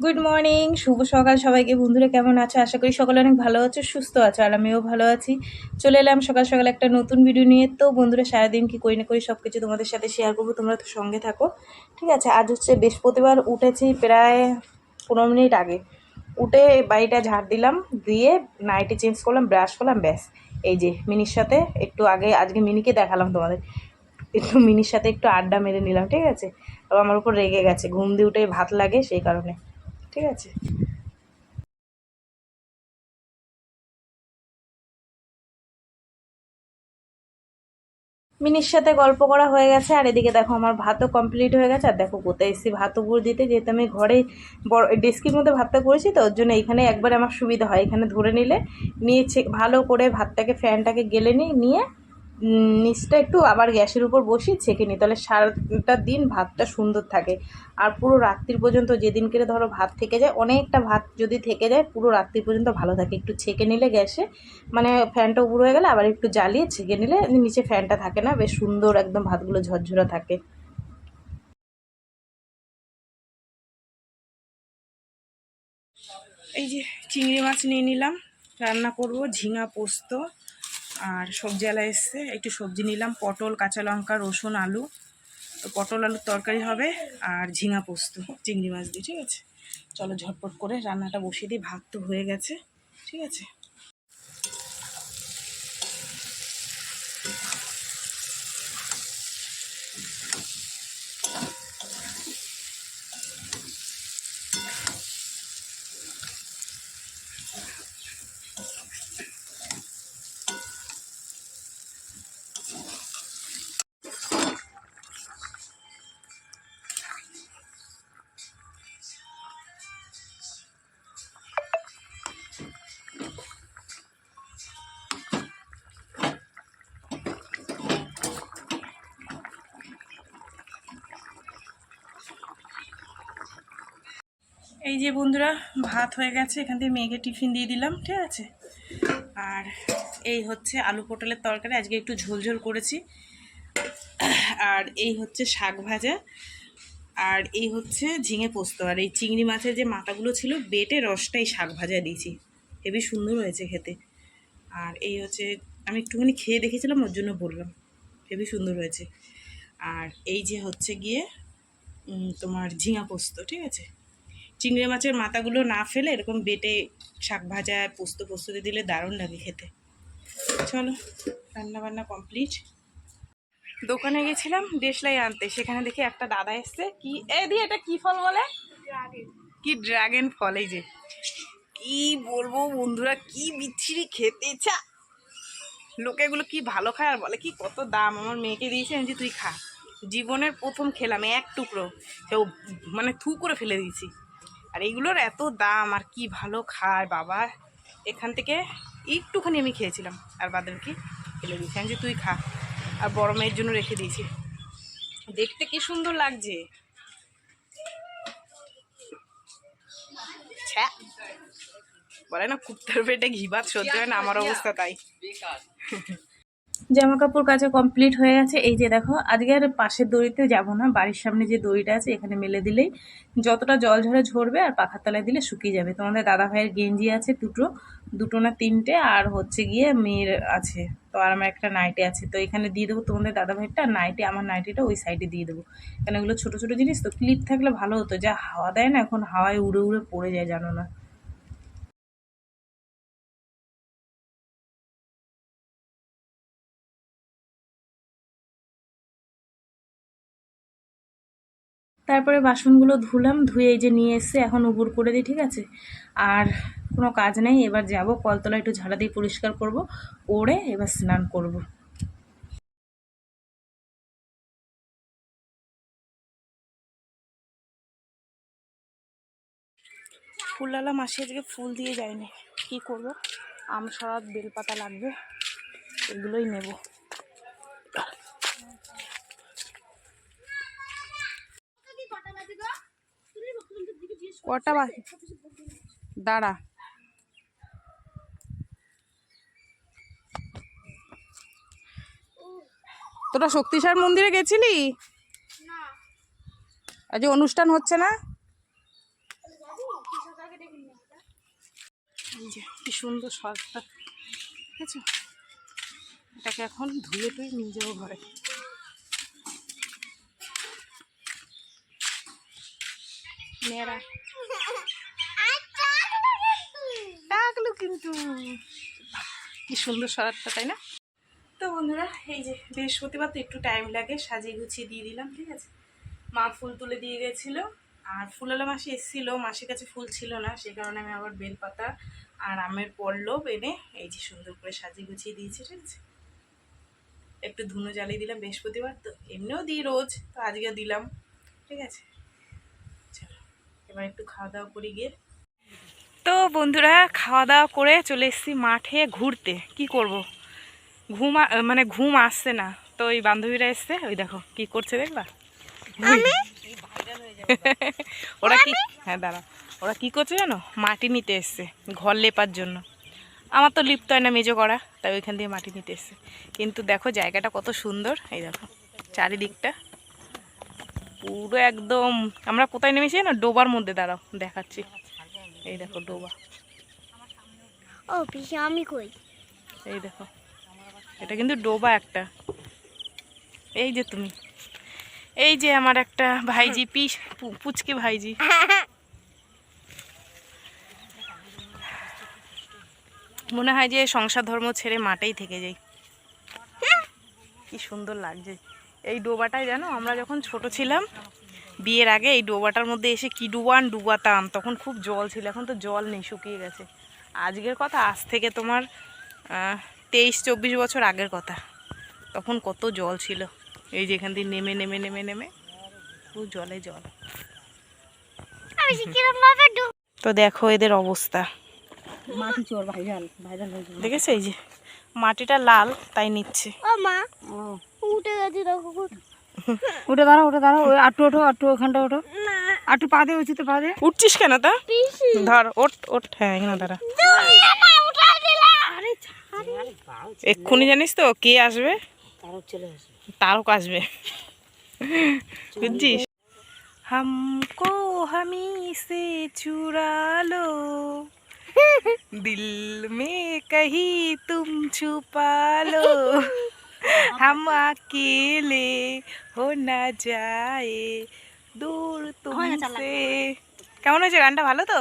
Good morning, শুভ সকাল সবাইকে। বন্ধুরা কেমন আছো? আশা করি সকলে অনেক ভালো আছো, সুস্থ আছো, আর আমিও ভালো আছি। চলে এলাম সকাল সকাল একটা নতুন ভিডিও নিয়ে। তো বন্ধুরা, সারাদিন কি করি না করি সব কিছু তোমাদের সাথে শেয়ার করবো, তোমরা তো সঙ্গে থাকো। ঠিক আছে, আজ হচ্ছে বৃহস্পতিবার, উঠেছি প্রায় 15 মিনিট আগে। উঠে বাড়িটা ঝাড় দিলাম, দিয়ে নাইটি চেঞ্জ করলাম, ব্রাশ করলাম, ব্যাস। এই যে মিনির সাথে একটু আগে, আজকে মিনিকে দেখালাম তোমাদের, একটু মিনির সাথে একটু আড্ডা মেরে নিলাম। ঠিক আছে, আবার আমার উপর রেগে গেছে, ঘুম দিয়ে উঠে ভাত লাগে সেই কারণে। ঠিক আছে, মিনির সাথে গল্প করা হয়ে গেছে, আর এদিকে দেখো আমার ভাতও কমপ্লিট হয়ে গেছে। আর দেখো কোথায় এসেছি ভাত উপর দিতে, যেহেতু আমি ঘরে বড় ডেস্কির মধ্যে ভাতটা করেছি, তো ওর জন্য এইখানে একবার আমার সুবিধা হয়, এখানে ধরে নিলে নিয়ে ভালো করে ভাতটাকে ফ্যানটাকে গেলে নিয়ে নিচটা একটু আবার গ্যাসের উপর বসিয়ে ছেঁকে নিই, তাহলে সারাটা দিন ভাতটা সুন্দর থাকে। আর পুরো রাত্রির পর্যন্ত, যেদিনকে ধরো ভাত থেকে যায়, অনেকটা ভাত যদি থেকে যায়, পুরো রাত্রি পর্যন্ত ভালো থাকে। একটু ছেঁকে নিলে গ্যাসে, মানে ফ্যানটা উপর হয়ে গেলে আবার একটু জ্বালিয়ে ছেঁকে নিলে নিচে ফ্যানটা থাকে না, বেশ সুন্দর একদম ভাতগুলো ঝরঝরা থাকে। এই যে চিংড়ি মাছ নিয়ে নিলাম, রান্না করব ঝিঙা পোস্ত। আর সবজি আলা এসছে, একটু সবজি নিলাম, পটল, কাঁচা লঙ্কা, রসুন, আলু। তো পটল আলুর তরকারি হবে, আর ঝিঙা পোস্ত চিংড়ি মাছ দিয়ে। ঠিক আছে, চলো ঝটপট করে রান্নাটা বসিয়ে দিই, ভাত তো হয়ে গেছে। ঠিক আছে, এই যে বন্ধুরা, ভাত হয়ে গেছে, এখান থেকে মেয়েকে টিফিন দিয়ে দিলাম। ঠিক আছে, আর এই হচ্ছে আলু পটলের তরকারি, আজকে একটু ঝোল ঝোল করেছি। আর এই হচ্ছে শাক ভাজা, আর এই হচ্ছে ঝিঙে পোস্ত। আর এই চিংড়ি মাছের যে মাথাগুলো ছিল বেটে রসটাই শাক ভাজা দিয়েছি, হেবি সুন্দর হয়েছে খেতে। আর এই হচ্ছে, আমি একটুখানি খেয়ে দেখেছিলাম, ওর জন্য বললাম, হেবি সুন্দর হয়েছে। আর এই যে হচ্ছে গিয়ে তোমার ঝিঙা পোস্ত। ঠিক আছে, চিংড়ি মাছের মাথাগুলো না ফেলে এরকম বেটে শাক ভাজা পোস্ত পোস্ততে দিলে দারুণ লাগে খেতে। চলো, রান্না বান্না কমপ্লিট। দোকানে গেছিলাম দেশলাই আনতে, সেখানে দেখি একটা দাদা এসছে, কি দিয়ে এটা কি ফল বলে, কি ড্রাগন ফল। এই যে কি বলবো বন্ধুরা, কি বিচ্ছিরি খেতে ইচ্ছা। লোকে এগুলো কি ভালো খায়, আর বলে কি কত দাম। আমার মেয়েকে দিয়েছে, আমি যে তুই খা। জীবনের প্রথম খেলাম এক টুকরো, সেও মানে থু করে ফেলে দিয়েছি। আর এইগুলোর এত দাম, আর কি ভালো খায় বাবা। এখান থেকে একটুখানি আমি খেয়েছিলাম, আর বাদের কি ফেলে দিয়েছি, আমি যে তুই খা। আর বড় মেয়ের জন্য রেখে দিয়েছি। দেখতে কি সুন্দর লাগছে। ছ্যা, বলে না কুত্তার পেটে ঘি ভাত সহ্য হয় না, আমার অবস্থা তাই। জামা কাপড় কাচা কমপ্লিট হয়ে গেছে। এই যে দেখো, আজকে আর পাশের দড়িতে যাব না, বাড়ির সামনে যে দড়িটা আছে এখানে মেলে দিলেই যতটা জল ঝরে ঝরবে, আর পাখার তলায় দিলে শুকিয়ে যাবে। তোমাদের দাদা ভাইয়ের গেঞ্জি আছে দুটো, দুটো না তিনটে, আর হচ্ছে গিয়ে মেয়ের আছে, তো আর আমার একটা নাইটি আছে, তো এখানে দিয়ে দেবো তোমাদের দাদা ভাইয়েরটা। আর নাইটি, আমার নাইটিটা ওই সাইডে দিয়ে দেবো। কারণ এগুলো ছোটো ছোটো জিনিস তো, ক্লিপ থাকলে ভালো হতো, যা হাওয়া দেয় না এখন, হাওয়ায় উড়ে উড়ে পড়ে যায় জানো না। তারপরে বাসনগুলো ধুলাম, ধুয়ে এই যে নিয়ে এসে এখন উবুর করে দিই। ঠিক আছে, আর কোনো কাজ নেই, এবার যাব কলতলা, একটু ঝাড়া দিয়ে পরিষ্কার করব, করে এবার স্নান করব। ফুলওয়ালা মাসি আজকে ফুল দিয়ে যায়নি, কি করব, আমসরাত বেলপাতা লাগবে, এগুলোই নেব। কটা বাকি, দাঁড়া। তোরা শক্তিসার মন্দিরে গেছিলি? আজ অনুষ্ঠান হচ্ছে না? এই যে কি সুন্দর সরটা, ঠিক আছে। এটাকে এখন ধুয়ে টুয়ে নিয়ে যাবো ঘরে। মেয়েরা ডাকলো কিন্তু, কি সুন্দর সরাতটা, তাই না? তো বন্ধুরা এই যে বৃহস্পতিবার তো একটু টাইম লাগে, সাজিয়ে গুছিয়ে দিয়ে দিলাম, ঠিক আছে। মা ফুল তুলে দিয়ে গেছিলো, আর ফুলালা মাসি এসেছিলো, মাসির কাছে ফুল ছিল না, সেই কারণে আমি আবার বেলপাতা আর আমের পল্লব এনে এই যে সুন্দর করে সাজিয়ে গুছিয়ে দিয়েছি, ঠিক আছে। একটু ধুনো জ্বালিয়ে দিলাম, বৃহস্পতিবার তো এমনিও দিই রোজ, তো আজকে দিলাম, ঠিক আছে। চলো এবার একটু খাওয়া দাওয়া করি গিয়ে। তো বন্ধুরা খাওয়া দাওয়া করে চলে এসেছি মাঠে ঘুরতে। কি করব, মানে ঘুম আসছে না, তো ওই বান্ধবীরা এসছে, ওই দেখো কি করছে দেখবা। ওরা কি, হ্যাঁ দাঁড়া, ওরা কি করছে জানো, মাটি নিতে এসছে ঘর লেপার জন্য। আমার তো লিপ্ত হয় না মেজো করা, তাই ওইখান দিয়ে মাটি নিতে এসছে। কিন্তু দেখো জায়গাটা কত সুন্দর, এই দেখো চারিদিকটা পুরো একদম। আমরা কোথায় নেমেছি না, ডোবার মধ্যে, দাঁড়াও দেখাচ্ছি, এই দেখো ডোবা। ও পিসি আমি কই, এই দেখো এটা কিন্তু ডোবা একটা। এই যে তুমি, এই যে আমার একটা ভাইজি, পুচকি ভাইজি। মনে হয় যে সংসার ধর্ম ছেড়ে মাঠেই থেকে যাই, কি সুন্দর লাগছে। এই ডোবাটায় জানো, আমরা যখন ছোট ছিলাম বিয়ের আগে এই ডোবাটার মধ্যে এসে কি ডুবাতাম, তখন খুব জল ছিল, এখন তো জল নেই, শুকিয়ে গেছে। আজকের কথা, আজ থেকে তোমার 23-24 বছর আগের কথা, তখন কত জল ছিল। এই যে এখান দিয়ে নেমে নেমে নেমে নেমে খুব জলে জল। তো দেখো এদের অবস্থা, মাটি চোর ভাইজান ভাইজান দেখেছো এই যে মাটিটা লাল, তাই নিচ্ছে। ও মা উঠে গেছি, দেখো উঠে দাঁড়াও, উঠে দাঁড়াও, ওই আটু ওঠো, আটু ওখানটা ওঠো, আটু পা দিয়ে উচিত, পা দিয়ে উঠছিস কেন তা, ধর ওঠ ওঠ, হ্যাঁ এখানে দাঁড়া। এক্ষুনি জানিস তো কে আসবে, তারক আসবে, বুঝছিস। हमको हमी से चुरा लो, दिल में कहीं तुम छुपा लो, हम अकेले हो ना जाए दूर तुमसे। কেমন হয়েছে গানটা, ভালো তো?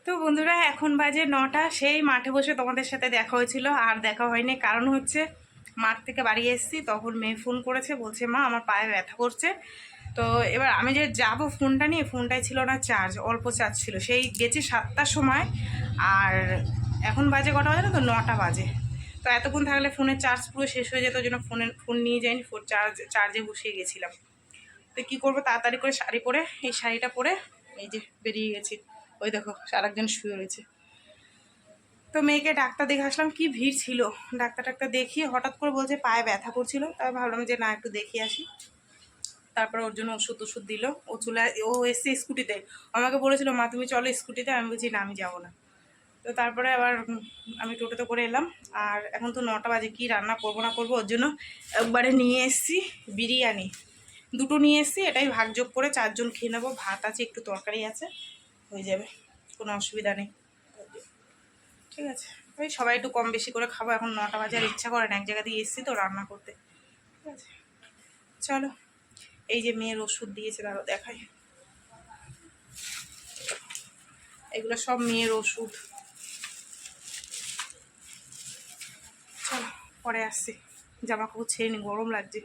তো বন্ধুরা এখন বাজে 9টা, সেই মাঠে বসে তোমাদের সাথে দেখা হয়েছিল, আর দেখা হয়নি কারণ হচ্ছে মাঠ থেকে বাড়ি এসেছি, তখন মেয়ে ফোন করেছে, বলছে মা আমার পায়ে ব্যথা করছে। তো এবার আমি যে যাব ফোনটা নিয়ে, ফোনটাই ছিল না চার্জ, অল্প চার্জ ছিল, সেই গেছি 7টার সময়, আর এখন বাজে কটা বাজে না, তো 9টা বাজে। তো এতক্ষণ থাকলে ফোনের চার্জ পুরো শেষ হয়ে যেত, জন্য ফোন নিয়ে যাইনি, চার্জে বসিয়ে গেছিলাম। তো কী করবো, তাড়াতাড়ি করে শাড়ি পরে, এই শাড়িটা পরে এই যে বেরিয়ে গেছি। ওই দেখো আরেকজন শুয়ে রয়েছে। তো মেয়েকে ডাক্তার দেখে আসলাম, কি ভিড় ছিল, ডাক্তার দেখিয়ে হঠাৎ করে বলছে পায়ে ব্যথা করছিল, তাই ভাবলাম যে না একটু দেখিয়ে আসি। তারপরে ওর জন্য ওষুধ দিল, ও এসছে স্কুটিতে, আমাকে বলেছিল মা তুমি চলো স্কুটিতে, আমি বলছি না আমি যাবো না। তো তারপরে আবার আমি টোটোতে করে এলাম, আর এখন তো 9টা বাজে, কি রান্না করবো না করবো, ওর জন্য একবারে নিয়ে এসছি বিরিয়ানি, 2টো নিয়ে এসছি, এটাই ভাগযোগ করে 4 জন খেয়ে নেবো, ভাত আছে একটু তরকারি আছে, হয়ে যাবে, কোনো অসুবিধা নেই, ঠিক আছে। ওই সবাই একটু কম বেশি করে খাবো, এখন 9টা বাজে, আর ইচ্ছা করে না, এক জায়গা দিয়ে এসছি তো রান্না করতে, ঠিক আছে। চলো এই যে মেয়ের ওষুধ দিয়েছে, তারও দেখাই, এগুলো সব মেয়ের ওষুধ। চলো পরে আসছি, জামা কাপড় ছেড়ে নি, গরম লাগছে।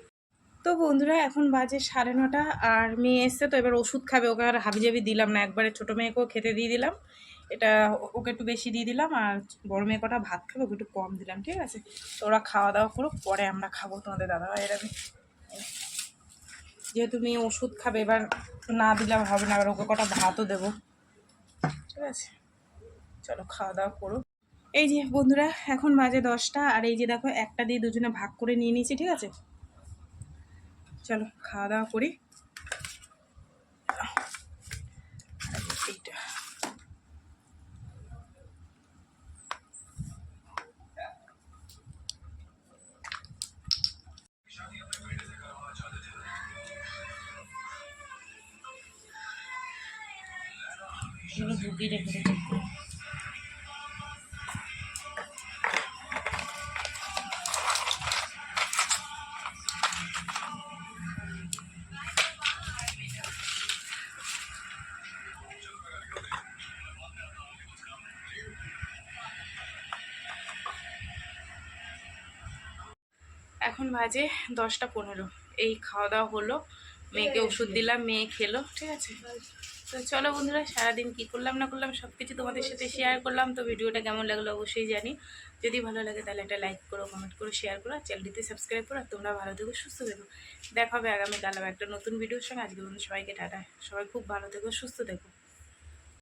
তো বন্ধুরা এখন বাজে 9:30, আর মেয়ে এসছে, তো এবার ওষুধ খাবে, ওকে আর হাবিজাবি দিলাম না, একবারে ছোটো মেয়েকেও খেতে দিয়ে দিলাম, এটা ওকে একটু বেশি দিয়ে দিলাম, আর বড় মেয়ে কটা ভাত খাবে, ওকে একটু কম দিলাম, ঠিক আছে। তো ওরা খাওয়া দাওয়া করুক, পরে আমরা খাবো, তোমাদের দাদাভাইয়ের আমি, যেহেতু মেয়ে ওষুধ খাবে, এবার না দিলে হবে না, এবার ওকে কটা ভাতও দেবো, ঠিক আছে। চলো খাওয়া দাওয়া করো। এই যে বন্ধুরা এখন বাজে 10টা, আর এই যে দেখো একটা দিয়ে দুজনে ভাগ করে নিয়ে নিয়েছি, ঠিক আছে। চলো খাওয়া দাওয়া করি। এইটা এগুলো ঢুকিয়ে রেখে দেবো। এখন বাজে 10টা 15। এই খাওয়া দাওয়া হলো, মেয়েকে ওষুধ দিলাম, মেয়ে খেলো, ঠিক আছে। তো চলো বন্ধুরা, সারাদিন কি করলাম না করলাম সব কিছু তোমাদের সাথে শেয়ার করলাম। তো ভিডিওটা কেমন লাগলো অবশ্যই জানি। যদি ভালো লাগে তাহলে একটা লাইক করো, কমেন্ট করো, শেয়ার করো, আর চ্যানেলটিতে সাবস্ক্রাইব করো। আর তোমরা ভালো থেকো, সুস্থ থেকো। দেখা হবে আগামীকাল আবার একটা নতুন ভিডিওর সঙ্গে। আজকে বন্ধু সবাইকে টাটা। সবাই খুব ভালো থেকো, সুস্থ থেকো।